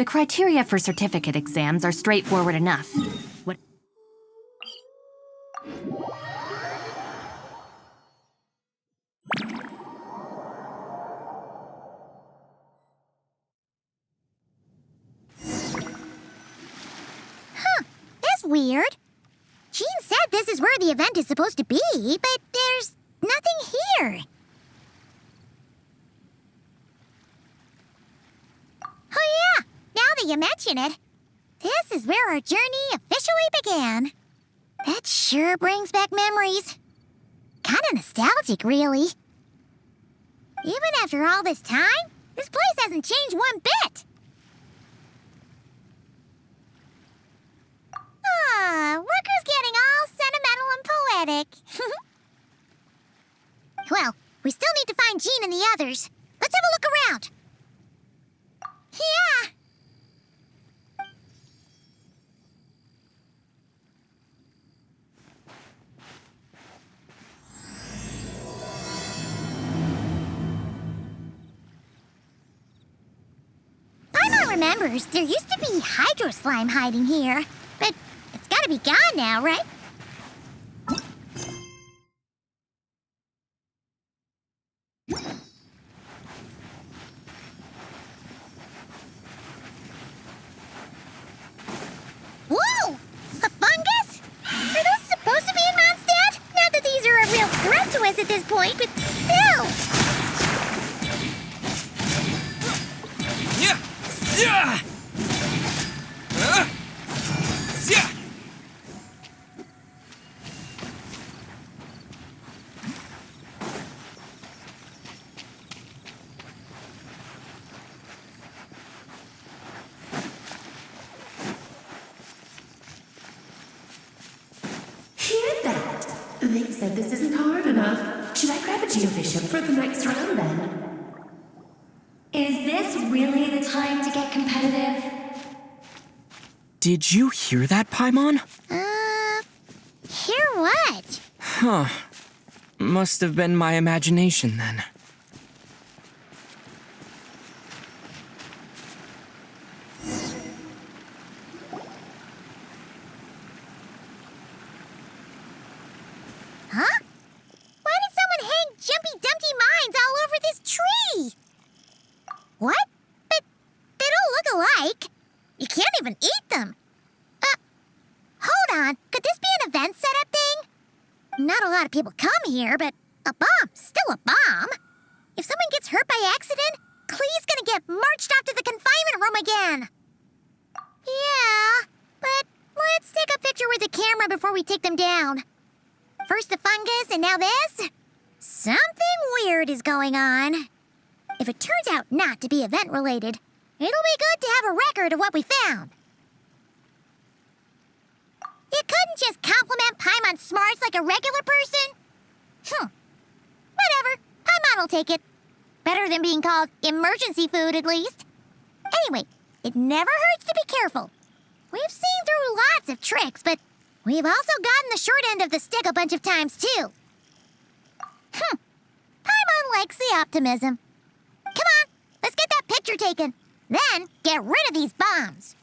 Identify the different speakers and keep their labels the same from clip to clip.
Speaker 1: The criteria for certificate exams are straightforward enough. What?
Speaker 2: Huh, that's weird. Jean said this is where the event is supposed to be, but there's nothing here. Oh yeah, now that you mention it, this is where our journey officially began. That sure brings back memories. Kinda nostalgic, really. Even after all this time, this place hasn't changed one bit. Worker's getting all sentimental and poetic. Well, we still need to find Jean and the others. Let's have a look around. Yeah. Paimon remembers there used to be hydro slime hiding here, but it's gotta be gone now, right? Whoa! A fungus? Are those supposed to be in Mondstadt? Not that these are a real threat to us at this point, but still!
Speaker 3: Yeah! Yeah! Yeah!
Speaker 4: Hear that? They said this isn't hard enough. Should I grab a geofishing for the next round then?
Speaker 1: Is this really the time to get competitive?
Speaker 3: Did you hear that, Paimon?
Speaker 2: Hear what?
Speaker 3: Huh. Must have been my imagination then.
Speaker 2: Huh? Why did someone hang Jumpy Dumpty mines all over this tree? What? But they don't look alike. You can't even eat them. Hold on. Could this be an event setup thing? Not a lot of people come here, but a bomb's still a bomb. If someone gets hurt by accident, Clee's gonna get marched off to the confinement room again. Yeah, but let's take a picture with the camera before we take them down. First the fungus, and now this? Something weird is going on. If it turns out not to be event-related, it'll be good to have a record of what we found. You couldn't just compliment Paimon's smarts like a regular person? Whatever. Paimon will take it. Better than being called emergency food, at least. Anyway, it never hurts to be careful. We've seen through lots of tricks, but we've also gotten the short end of the stick a bunch of times, too. Paimon likes the optimism. Come on, let's get that picture taken. Then, get rid of these bombs.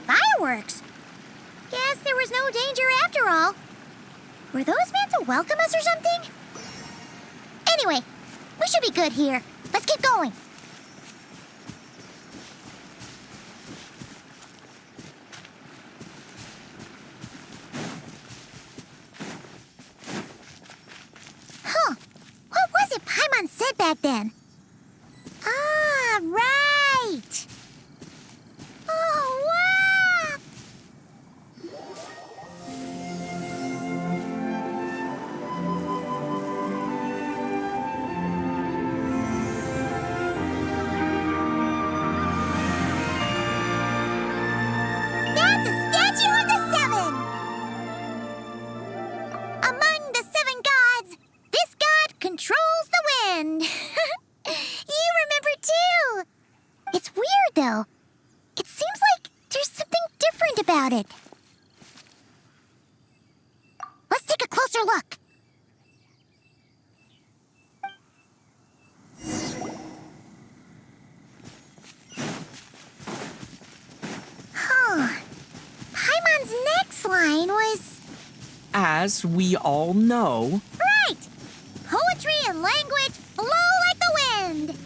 Speaker 2: Fireworks! Guess there was no danger after all. Were those meant to welcome us or something? Anyway, we should be good here. Let's keep going. Huh. What was it Paimon said back then? though. It seems like there's something different about it. Let's take a closer look. Paimon's next line was...
Speaker 3: As we all know,
Speaker 2: Right! Poetry and language flow like the wind!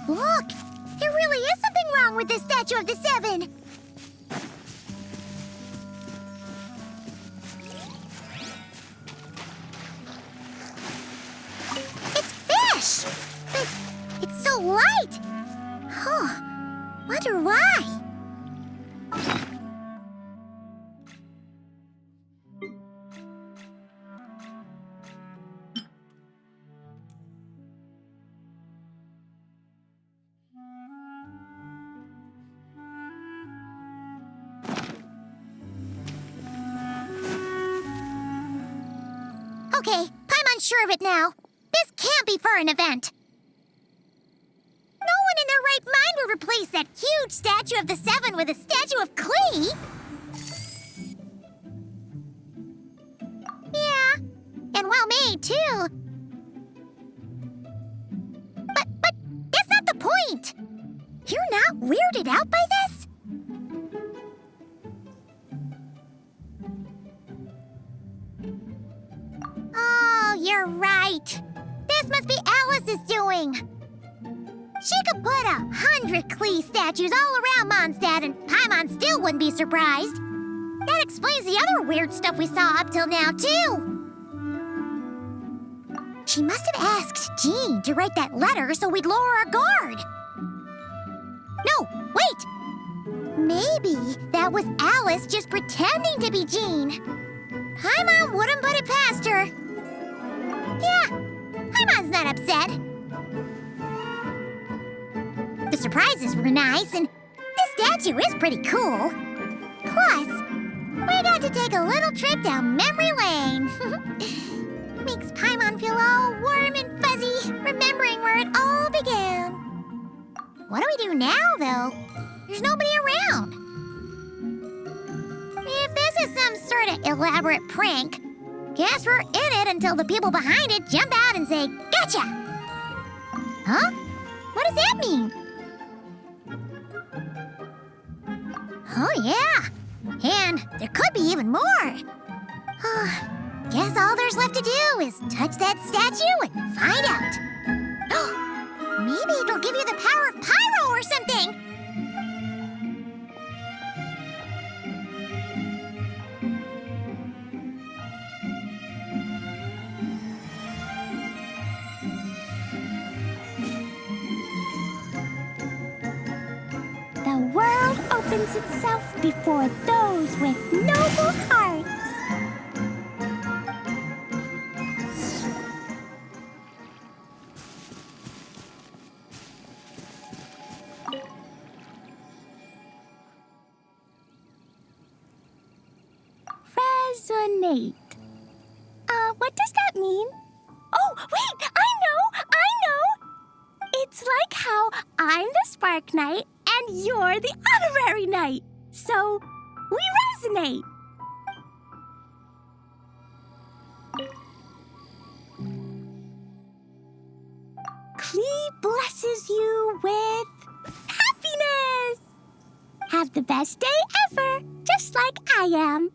Speaker 2: Look! There really is something wrong with this statue of the Seven! It's fish! But it's so light! Huh. Wonder why? Okay, Paimon's sure of it now. This can't be for an event. No one in their right mind would replace that huge statue of the Seven with a statue of Klee. Yeah, and well made, too. But that's not the point. You're not weirded out by this? Oh, you're right. This must be Alice's doing. She could put 100 Klee statues all around Mondstadt and Paimon still wouldn't be surprised. That explains the other weird stuff we saw up till now, too. She must have asked Jean to write that letter so we'd lower our guard. No, wait! Maybe that was Alice just pretending to be Jean. Paimon wouldn't put it past her. Yeah, Paimon's not upset. The surprises were nice, and this statue is pretty cool. Plus, we got to take a little trip down memory lane. Makes Paimon feel all warm and fuzzy, remembering where it all began. What do we do now, though? There's nobody around. If this is some sort of elaborate prank, guess we're in it until the people behind it jump out and say, "Gotcha!" Huh? What does that mean? Oh, yeah. And there could be even more. Guess all there's left to do is touch that statue and find out. Maybe it'll give you the power of pyro or something.
Speaker 5: The world opens itself before those with noble hearts. Resonate. What does that mean? Oh, wait, I know! It's like how I'm the Spark Knight and you're the Honorary Knight. So, we resonate. Klee blesses you with happiness. Have the best day ever, just like I am.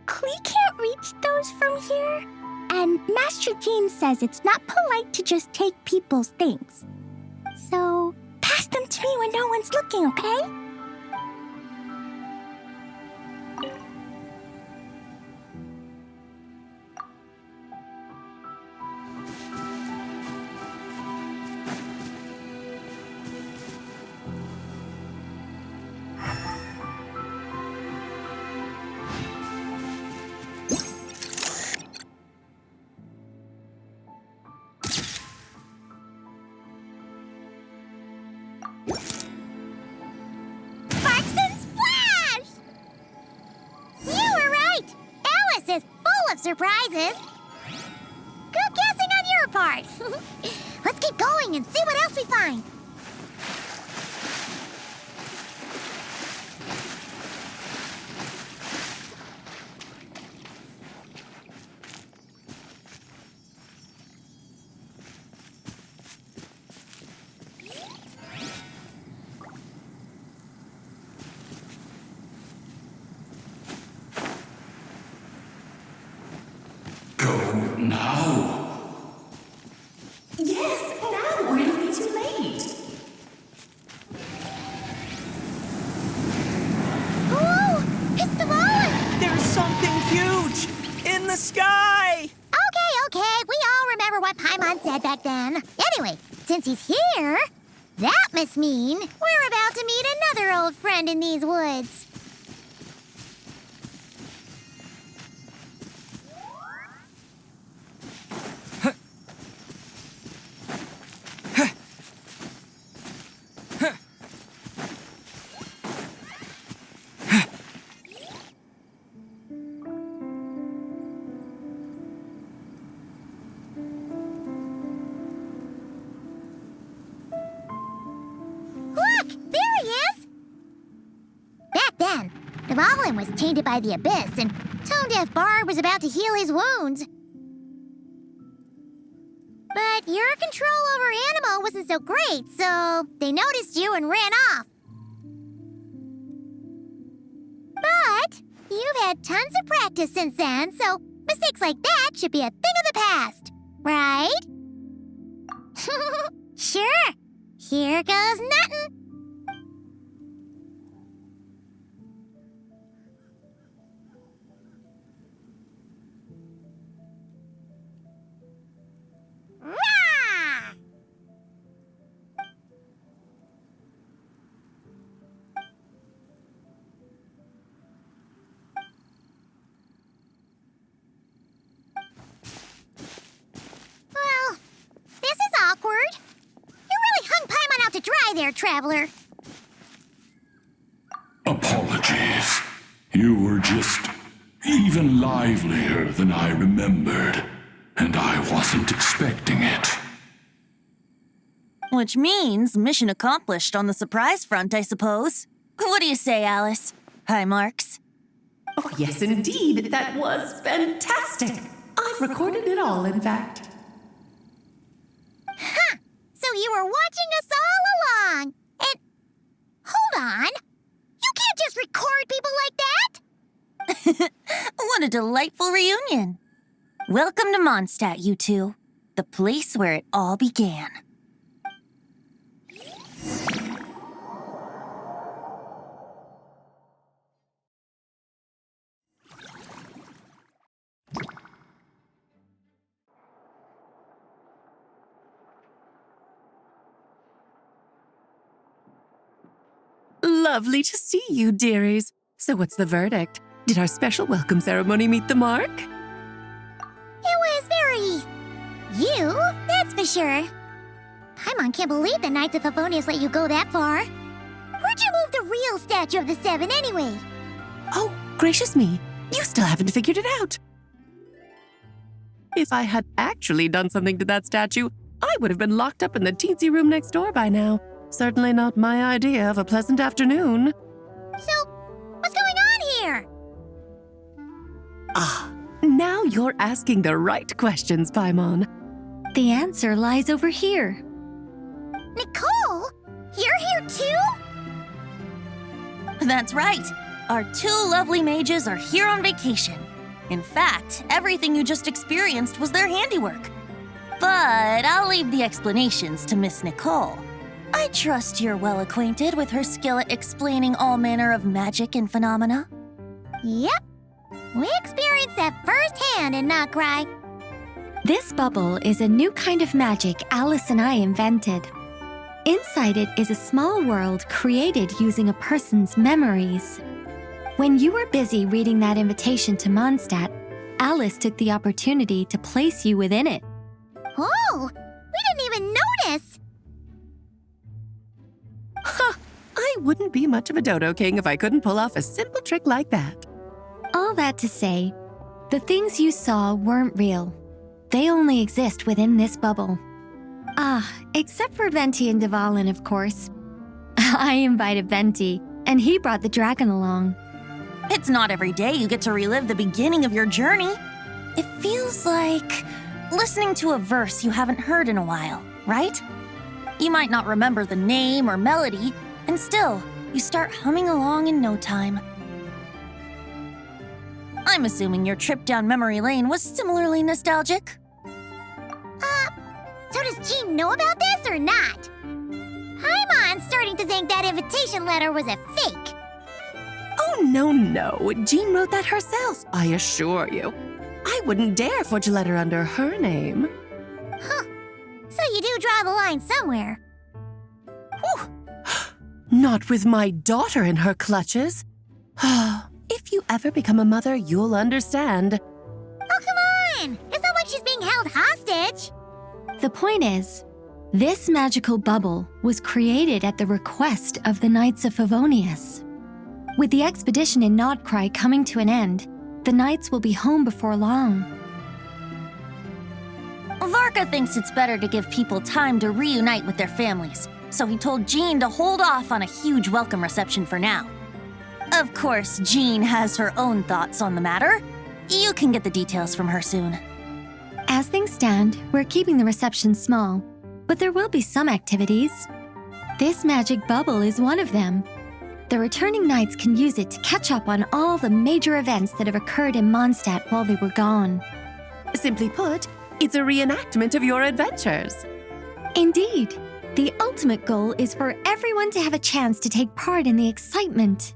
Speaker 5: Klee can't reach those from here. And Master Jean says it's not polite to just take people's things. So, pass them to me when no one's looking, okay?
Speaker 2: surprises. Good guessing on your part. Let's keep going and see what else we find.
Speaker 4: Now. Yes, now, or it'll be too late.
Speaker 2: Whoa! It's the fallen!
Speaker 3: There's something huge in the sky!
Speaker 2: Okay, we all remember what Paimon said back then. Anyway, since he's here, that must mean we're about to meet another old friend in these woods. Dvalin was tainted by the abyss, and Tone-Deaf Bard was about to heal his wounds. But your control over Animo wasn't so great, so they noticed you and ran off. But you've had tons of practice since then, so mistakes like that should be a thing of the past, right? Sure. Here goes nothing. Well, this is awkward. You really hung Paimon out to dry there, Traveler.
Speaker 6: Apologies. You were just even livelier than I remembered, and I wasn't expecting it.
Speaker 7: Which means mission accomplished on the surprise front, I suppose. What do you say, Alice? Hi, Marks.
Speaker 4: Oh, yes, indeed. That was fantastic. I've recorded it all, in fact.
Speaker 2: Huh! So you were watching us all along. And hold on. You can't just record people like that.
Speaker 7: What a delightful reunion. Welcome to Mondstadt, you two. The place where it all began.
Speaker 4: Lovely to see you, dearies. So what's the verdict? Did our special welcome ceremony meet the mark?
Speaker 2: It was very... you, that's for sure. Paimon can't believe the Knights of Favonius let you go that far. Where'd you move the real statue of the Seven anyway?
Speaker 4: Oh, gracious me. You still haven't figured it out. If I had actually done something to that statue, I would have been locked up in the teensy room next door by now. Certainly not my idea of a pleasant afternoon.
Speaker 2: So, what's going on here?
Speaker 4: Ah, now you're asking the right questions, Paimon.
Speaker 5: The answer lies over here.
Speaker 2: Nicole? You're here too?
Speaker 7: That's right. Our two lovely mages are here on vacation. In fact, everything you just experienced was their handiwork. But I'll leave the explanations to Miss Nicole. I trust you're well acquainted with her skill at explaining all manner of magic and phenomena.
Speaker 2: Yep. We experienced that firsthand in Knockcry.
Speaker 5: This bubble is a new kind of magic Alice and I invented. Inside it is a small world created using a person's memories. When you were busy reading that invitation to Mondstadt, Alice took the opportunity to place you within it.
Speaker 2: Oh, we didn't even notice.
Speaker 4: Ha! I wouldn't be much of a dodo king if I couldn't pull off a simple trick like that.
Speaker 5: All that to say, The things you saw weren't real. They only exist within this bubble. Except for Venti and Devalin, of course. I invited Venti, and he brought the dragon along.
Speaker 7: It's not every day you get to relive the beginning of your journey. It feels like listening to a verse you haven't heard in a while, right? You might not remember the name or melody, and still, you start humming along in no time. I'm assuming your trip down memory lane was similarly nostalgic.
Speaker 2: So does Jean know about this or not? Paimon's starting to think that invitation letter was a fake.
Speaker 4: Oh, no. Jean wrote that herself, I assure you. I wouldn't dare forge a letter under her name.
Speaker 2: Huh. So you do draw the line somewhere.
Speaker 4: Whew. Not with my daughter in her clutches. If you ever become a mother, you'll understand.
Speaker 2: Oh, come on! It's not like she's being held hostage.
Speaker 5: The point is, this magical bubble was created at the request of the Knights of Favonius. With the expedition in Nodcry coming to an end, the Knights will be home before long.
Speaker 7: Varka thinks it's better to give people time to reunite with their families, so he told Jean to hold off on a huge welcome reception for now. Of course, Jean has her own thoughts on the matter. You can get the details from her soon.
Speaker 5: As things stand, we're keeping the reception small, but there will be some activities. This magic bubble is one of them. The returning knights can use it to catch up on all the major events that have occurred in Mondstadt while they were gone.
Speaker 4: Simply put, it's a reenactment of your adventures.
Speaker 5: Indeed. The ultimate goal is for everyone to have a chance to take part in the excitement.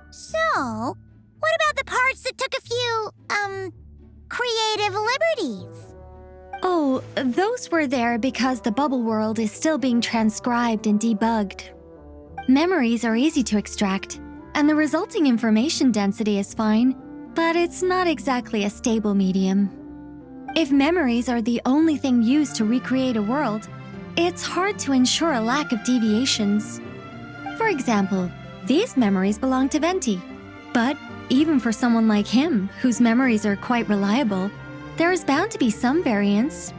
Speaker 2: So, what about the parts that took a few, creative liberties?
Speaker 5: Oh, those were there because the bubble world is still being transcribed and debugged. Memories are easy to extract, and the resulting information density is fine, but it's not exactly a stable medium. If memories are the only thing used to recreate a world, it's hard to ensure a lack of deviations. For example, these memories belong to Venti, but even for someone like him, whose memories are quite reliable, there is bound to be some variance.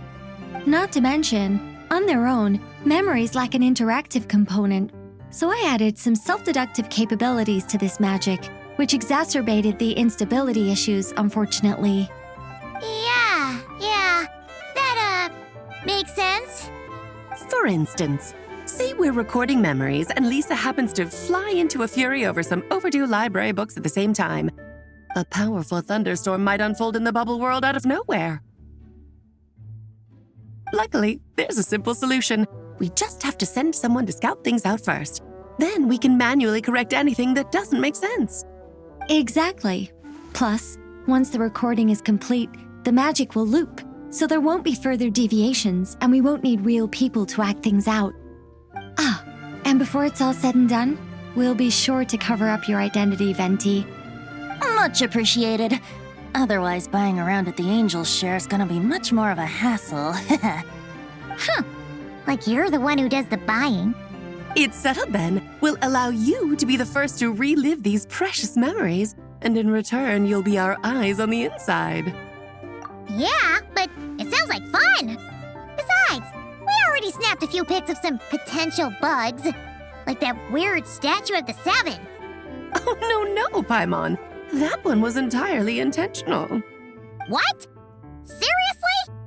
Speaker 5: Not to mention, on their own, memories lack an interactive component, so I added some self-deductive capabilities to this magic, which exacerbated the instability issues, unfortunately.
Speaker 2: Yeah, that, makes sense.
Speaker 4: For instance, say we're recording memories and Lisa happens to fly into a fury over some overdue library books at the same time. A powerful thunderstorm might unfold in the bubble world out of nowhere. Luckily, there's a simple solution. We just have to send someone to scout things out first. Then we can manually correct anything that doesn't make sense.
Speaker 5: Exactly. Plus, once the recording is complete, the magic will loop, so there won't be further deviations and we won't need real people to act things out. And before it's all said and done, we'll be sure to cover up your identity, Venti.
Speaker 7: Much appreciated. Otherwise, buying around at the Angel's share is gonna be much more of a hassle.
Speaker 2: Huh. Like you're the one who does the buying.
Speaker 4: It's settled then. We'll allow you to be the first to relive these precious memories, and in return, you'll be our eyes on the inside.
Speaker 2: Yeah, but it sounds like fun. Besides, we already snapped a few pics of some potential bugs. Like that weird statue of the Seven.
Speaker 4: Oh, no, Paimon. That one was entirely intentional.
Speaker 2: What? Seriously?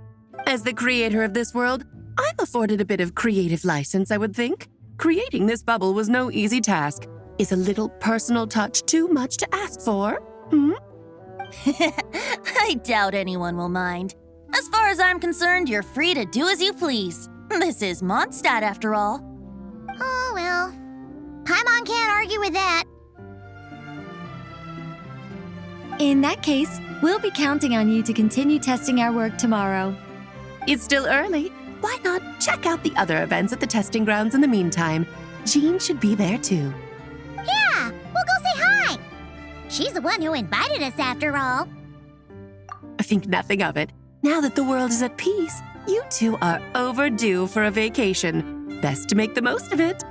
Speaker 4: As the creator of this world, I'm afforded a bit of creative license, I would think. Creating this bubble was no easy task. Is a little personal touch too much to ask for?
Speaker 7: I doubt anyone will mind. As far as I'm concerned, you're free to do as you please. This is Mondstadt, after all.
Speaker 2: Oh, well. Paimon can't argue with that.
Speaker 5: In that case, we'll be counting on you to continue testing our work tomorrow.
Speaker 4: It's still early. Why not check out the other events at the testing grounds in the meantime? Jean should be there too.
Speaker 2: Yeah, we'll go say hi. She's the one who invited us after all.
Speaker 4: I think nothing of it. Now that the world is at peace, you two are overdue for a vacation. Best to make the most of it.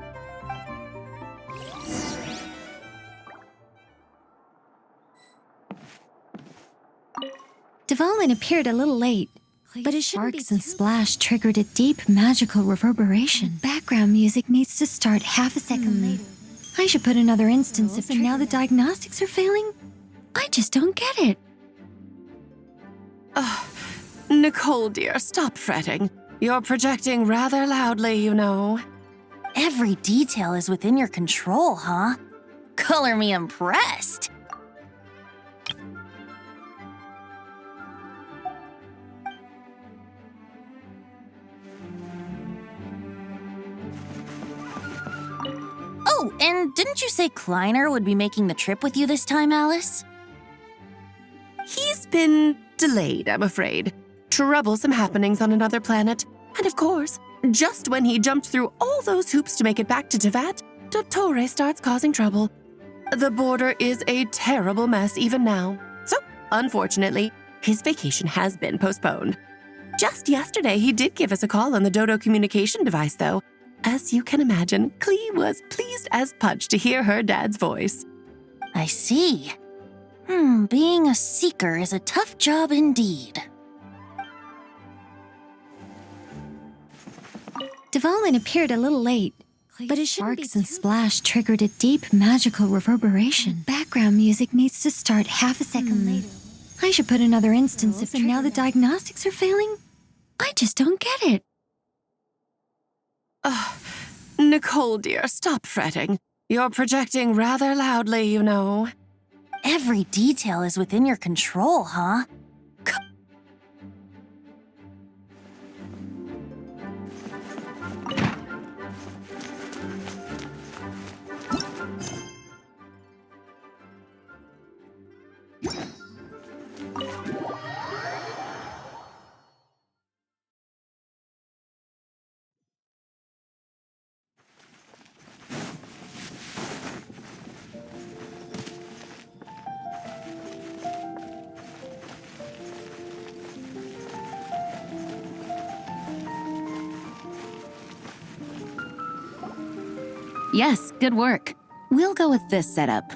Speaker 1: Devolin appeared a little late, but his sparks and splash triggered a deep magical reverberation. Background music needs to start half a second later. I should put another instance of and now the diagnostics are failing? I just don't get it.
Speaker 4: Nicole, dear, stop fretting. You're projecting rather loudly, you know.
Speaker 7: Every detail is within your control, huh? Color me impressed. Oh, and didn't you say Kleiner would be making the trip with you this time, Alice?
Speaker 4: He's been delayed, I'm afraid. Troublesome happenings on another planet. And of course, just when he jumped through all those hoops to make it back to Tevat, Dottore starts causing trouble. The border is a terrible mess even now. So, unfortunately, his vacation has been postponed. Just yesterday, he did give us a call on the Dodo communication device, though. As you can imagine, Klee was pleased as punch to hear her dad's voice.
Speaker 7: I see. Being a seeker is a tough job indeed.
Speaker 1: Devolin appeared a little late, but his sparks and splash triggered a deep magical reverberation. Background music needs to start half a second later. I should put another instance of and now the diagnostics are failing? I just don't get it.
Speaker 4: Nicole, dear, stop fretting. You're projecting rather loudly, you know.
Speaker 7: Every detail is within your control, huh?
Speaker 8: Yes, good work. We'll go with this setup.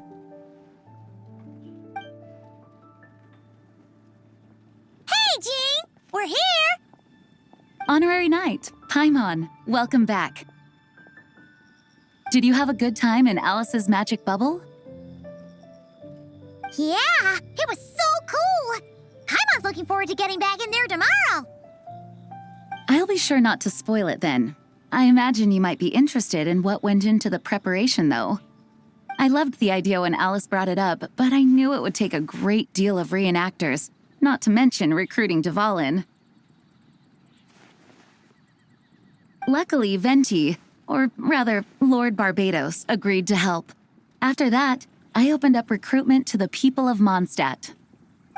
Speaker 2: Hey, Jean! We're here!
Speaker 8: Honorary Knight, Paimon, welcome back. Did you have a good time in Alice's magic bubble?
Speaker 2: Yeah, it was so cool! Paimon's looking forward to getting back in there tomorrow.
Speaker 8: I'll be sure not to spoil it then. I imagine you might be interested in what went into the preparation, though. I loved the idea when Alice brought it up, but I knew it would take a great deal of reenactors, not to mention recruiting Devolin. Luckily, Venti, or rather, Lord Barbados, agreed to help. After that, I opened up recruitment to the people of Mondstadt.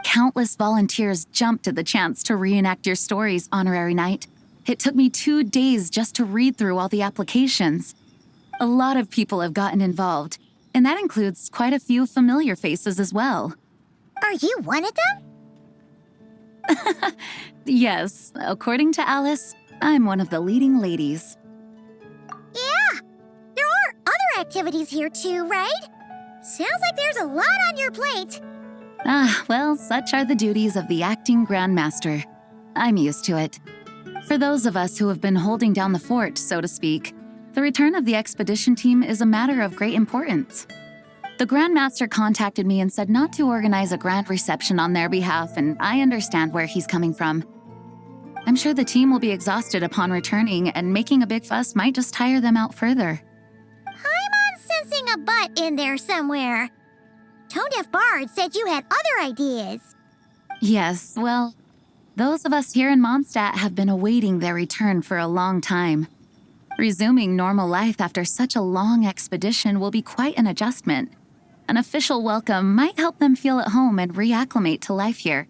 Speaker 8: Countless volunteers jumped at the chance to reenact your stories, Honorary Knight. It took me 2 days just to read through all the applications. A lot of people have gotten involved, and that includes quite a few familiar faces as well.
Speaker 2: Are you one of them?
Speaker 8: Yes, according to Alice, I'm one of the leading ladies.
Speaker 2: Yeah, there are other activities here too, right? Sounds like there's a lot on your plate.
Speaker 8: Well, such are the duties of the acting Grandmaster. I'm used to it. For those of us who have been holding down the fort, so to speak, the return of the expedition team is a matter of great importance. The Grandmaster contacted me and said not to organize a grand reception on their behalf, and I understand where he's coming from. I'm sure the team will be exhausted upon returning, and making a big fuss might just tire them out further.
Speaker 2: I'm sensing a butt in there somewhere. Tone Deaf Bard said you had other ideas.
Speaker 8: Yes, well, those of us here in Mondstadt have been awaiting their return for a long time. Resuming normal life after such a long expedition will be quite an adjustment. An official welcome might help them feel at home and reacclimate to life here.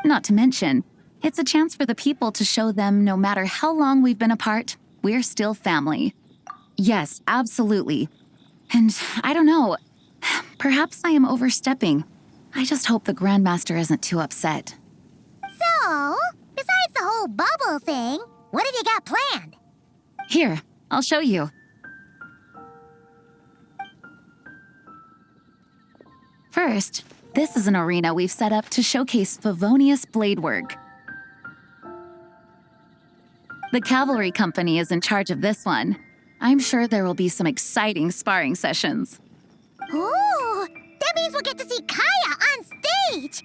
Speaker 8: Not to mention, it's a chance for the people to show them no matter how long we've been apart, we're still family. Yes, absolutely. And I don't know, perhaps I am overstepping. I just hope the Grandmaster isn't too upset.
Speaker 2: So, besides the whole bubble thing, what have you got planned?
Speaker 8: Here, I'll show you. First, This is an arena we've set up to showcase Favonius blade work. The cavalry company is in charge of this one. I'm sure there will be some exciting sparring sessions.
Speaker 2: Ooh, that means we'll get to see Kaya on stage!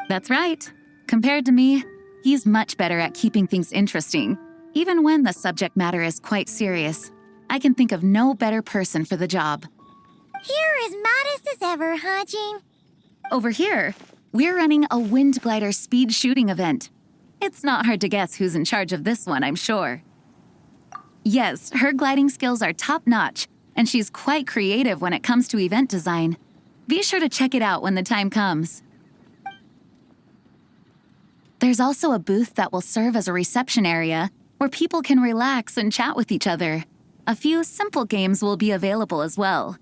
Speaker 8: That's right. Compared to me, he's much better at keeping things interesting, even when the subject matter is quite serious. I can think of no better person for the job.
Speaker 2: You're as modest as ever, huh, Jean?
Speaker 8: Over here, we're running a wind glider speed shooting event. It's not hard to guess who's in charge of this one, I'm sure. Yes, her gliding skills are top-notch, and she's quite creative when it comes to event design. Be sure to check it out when the time comes. There's also a booth that will serve as a reception area where people can relax and chat with each other. A few simple games will be available as well.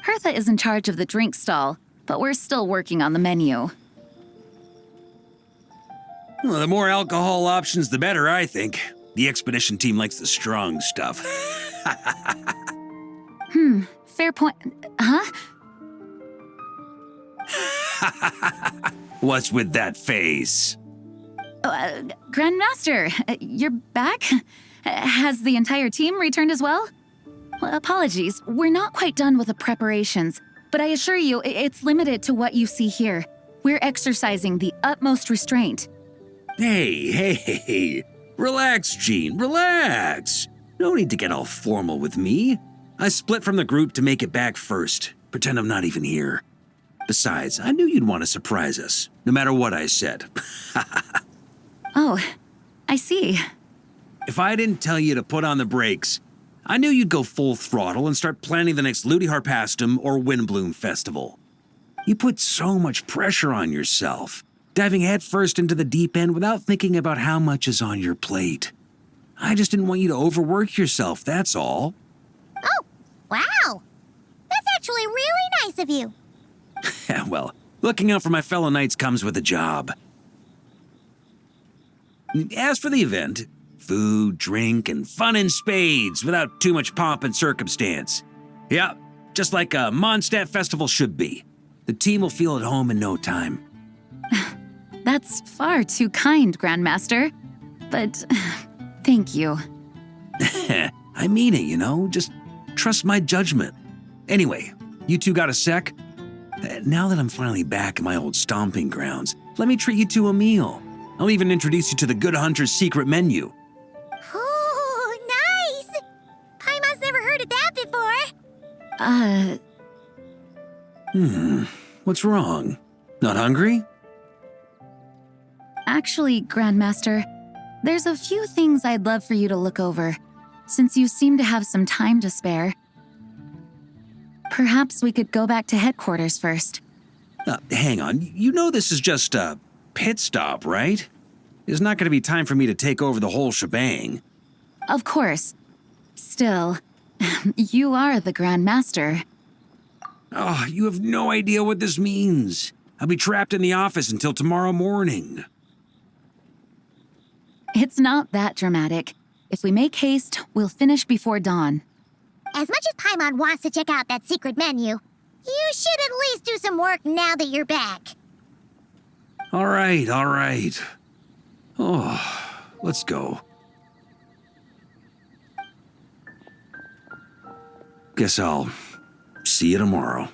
Speaker 8: Hertha is in charge of the drink stall, but we're still working on the menu.
Speaker 9: Well, the more alcohol options, the better, I think. The expedition team likes the strong stuff.
Speaker 8: Fair point. Huh?
Speaker 9: What's with that face?
Speaker 8: Grandmaster, you're back? Has the entire team returned as well? Well, apologies, we're not quite done with the preparations, but I assure you, it's limited to what you see here. We're exercising the utmost restraint.
Speaker 9: Hey. Relax, Jean, relax. No need to get all formal with me. I split from the group to make it back first. Pretend I'm not even here. Besides, I knew you'd want to surprise us, no matter what I said.
Speaker 8: Oh, I see.
Speaker 9: If I didn't tell you to put on the brakes, I knew you'd go full throttle and start planning the next Ludi Harpastum or Windbloom Festival. You put so much pressure on yourself, diving headfirst into the deep end without thinking about how much is on your plate. I just didn't want you to overwork yourself, that's all.
Speaker 2: Oh, wow! That's actually really nice of you.
Speaker 9: Well, looking out for my fellow knights comes with a job. As for the event, food, drink, and fun in spades without too much pomp and circumstance. Yeah, just like a Mondstadt festival should be. The team will feel at home in no time.
Speaker 8: That's far too kind, Grandmaster. But thank you.
Speaker 9: I mean it, you know? Just trust my judgment. Anyway, you two got a sec? Now that I'm finally back in my old stomping grounds, let me treat you to a meal. I'll even introduce you to the Good Hunter's secret menu.
Speaker 2: Ooh, nice! Paimon's never heard of that before.
Speaker 9: What's wrong? Not hungry?
Speaker 8: Actually, Grandmaster, there's a few things I'd love for you to look over, since you seem to have some time to spare. Perhaps we could go back to headquarters first.
Speaker 9: Hang on, you know this is just a pit stop, right? There's not going to be time for me to take over the whole shebang.
Speaker 8: Of course. Still, you are the Grandmaster.
Speaker 9: Oh, you have no idea what this means. I'll be trapped in the office until tomorrow morning.
Speaker 8: It's not that dramatic. If we make haste, we'll finish before dawn.
Speaker 2: As much as Paimon wants to check out that secret menu, you should at least do some work now that you're back.
Speaker 9: All right. Oh, let's go. Guess I'll see you tomorrow.